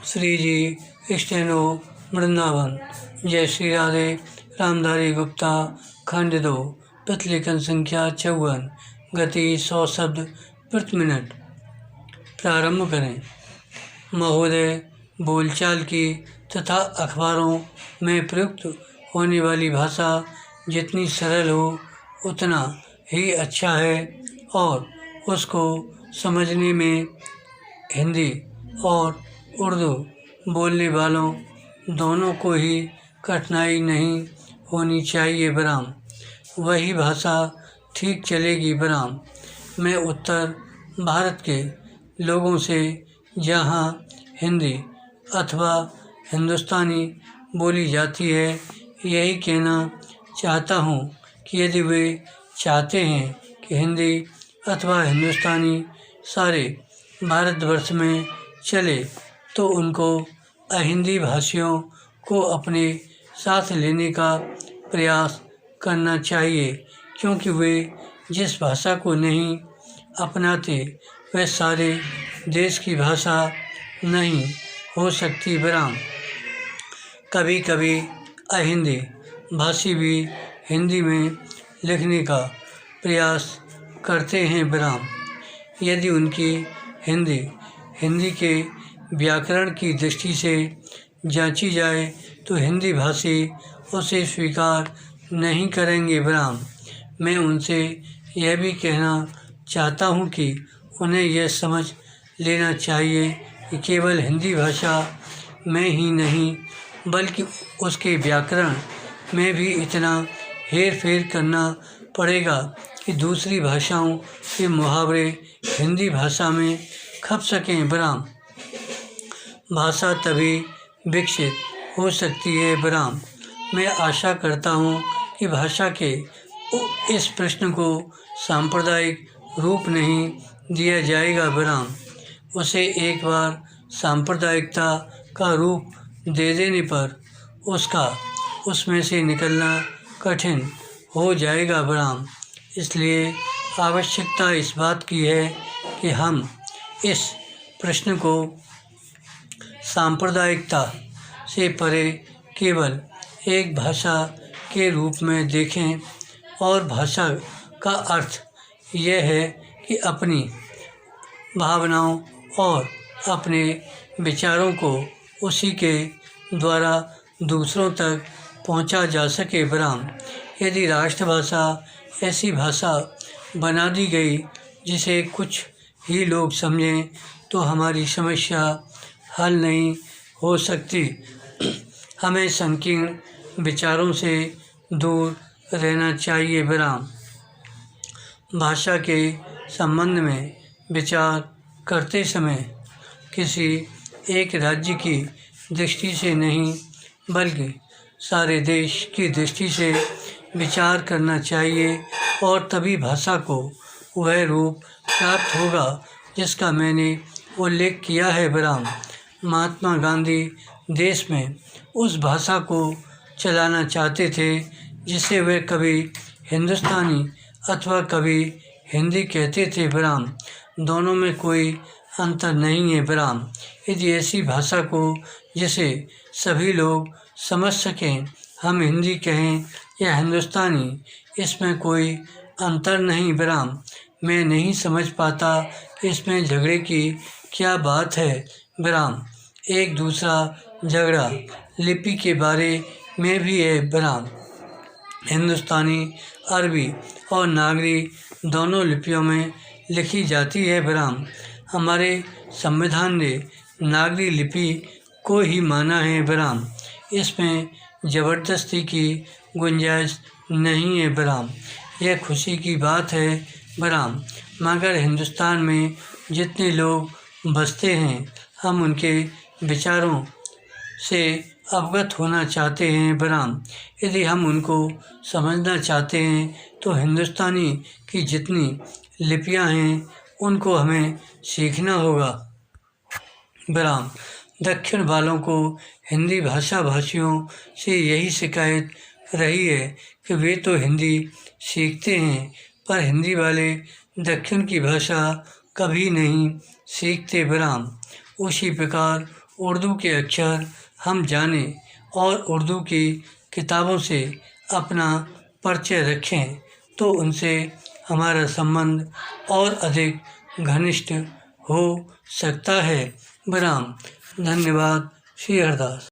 श्री जी steno Vrindavan. जय श्री राधे। रामधारी गुप्ता खंड 2 प्रतिलेखन संख्या 54 गति 100 शब्द प्रति मिनट। प्रारंभ करें। महोदय, बोलचाल की तथा अखबारों में प्रयुक्त होने वाली भाषा जितनी सरल हो उतना ही अच्छा है और उसको समझने में हिंदी और उर्दू बोलने वालों दोनों को ही कठिनाई नहीं होनी चाहिए बराम। वही भाषा ठीक चलेगी बराम। मैं उत्तर भारत के लोगों से जहाँ हिंदी अथवा हिंदुस्तानी बोली जाती है यही कहना चाहता हूँ कि यदि वे चाहते हैं कि हिंदी अथवा हिंदुस्तानी सारे भारतवर्ष में चले तो उनको अहिंदी भाषियों को अपने साथ लेने का प्रयास करना चाहिए, क्योंकि वे जिस भाषा को नहीं अपनाते वह सारे देश की भाषा नहीं हो सकती बराम। कभी कभी अहिंदी भाषी भी हिंदी में लिखने का प्रयास करते हैं बराम। यदि उनकी हिंदी के व्याकरण की दृष्टि से जांची जाए तो हिंदी भाषी उसे स्वीकार नहीं करेंगे बराम। मैं उनसे यह भी कहना चाहता हूँ कि उन्हें यह समझ लेना चाहिए कि केवल हिंदी भाषा में ही नहीं बल्कि उसके व्याकरण में भी इतना हेर फेर करना पड़ेगा कि दूसरी भाषाओं के मुहावरे हिंदी भाषा में खप सकें बराम। भाषा तभी विकसित हो सकती है बराम। मैं आशा करता हूँ कि भाषा के इस प्रश्न को सांप्रदायिक रूप नहीं दिया जाएगा बराम। उसे एक बार सांप्रदायिकता का रूप दे देने पर उसमें से निकलना कठिन हो जाएगा बराम। इसलिए आवश्यकता इस बात की है कि हम इस प्रश्न को सांप्रदायिकता से परे केवल एक भाषा के रूप में देखें और भाषा का अर्थ यह है कि अपनी भावनाओं और अपने विचारों को उसी के द्वारा दूसरों तक पहुंचा जा सके बराम। यदि राष्ट्रभाषा ऐसी भाषा बना दी गई जिसे कुछ ही लोग समझें तो हमारी समस्या हल नहीं हो सकती। हमें संकीर्ण विचारों से दूर रहना चाहिए बराम। भाषा के संबंध में विचार करते समय किसी एक राज्य की दृष्टि से नहीं बल्कि सारे देश की दृष्टि से विचार करना चाहिए और तभी भाषा को वह रूप प्राप्त होगा जिसका मैंने उल्लेख किया है बराम। महात्मा गांधी देश में उस भाषा को चलाना चाहते थे जिसे वे कभी हिंदुस्तानी अथवा कभी हिंदी कहते थे बराम। दोनों में कोई अंतर नहीं है बराम। यदि ऐसी भाषा को जिसे सभी लोग समझ सकें हम हिंदी कहें या हिंदुस्तानी, इसमें कोई अंतर नहीं बराम। मैं नहीं समझ पाता कि इसमें झगड़े की क्या बात है बराम। एक दूसरा झगड़ा लिपि के बारे में भी है बराम। हिंदुस्तानी, अरबी और नागरी दोनों लिपियों में लिखी जाती है बराम। हमारे संविधान ने नागरी लिपि को ही माना है बराम। इसमें ज़बरदस्ती की गुंजाइश नहीं है बराम। यह खुशी की बात है बराम। मगर हिंदुस्तान में जितने लोग बसते हैं हम उनके विचारों से अवगत होना चाहते हैं बराम। यदि हम उनको समझना चाहते हैं तो हिंदुस्तानी की जितनी लिपियां हैं उनको हमें सीखना होगा बराम। दक्षिण वालों को हिंदी भाषा भाषियों से यही शिकायत रही है कि वे तो हिंदी सीखते हैं पर हिंदी वाले दक्षिण की भाषा कभी नहीं सीखते बराम। उसी प्रकार उर्दू के अक्षर हम जानें और उर्दू की किताबों से अपना परिचय रखें तो उनसे हमारा संबंध और अधिक घनिष्ठ हो सकता है। विराम। धन्यवाद। श्री हरदास।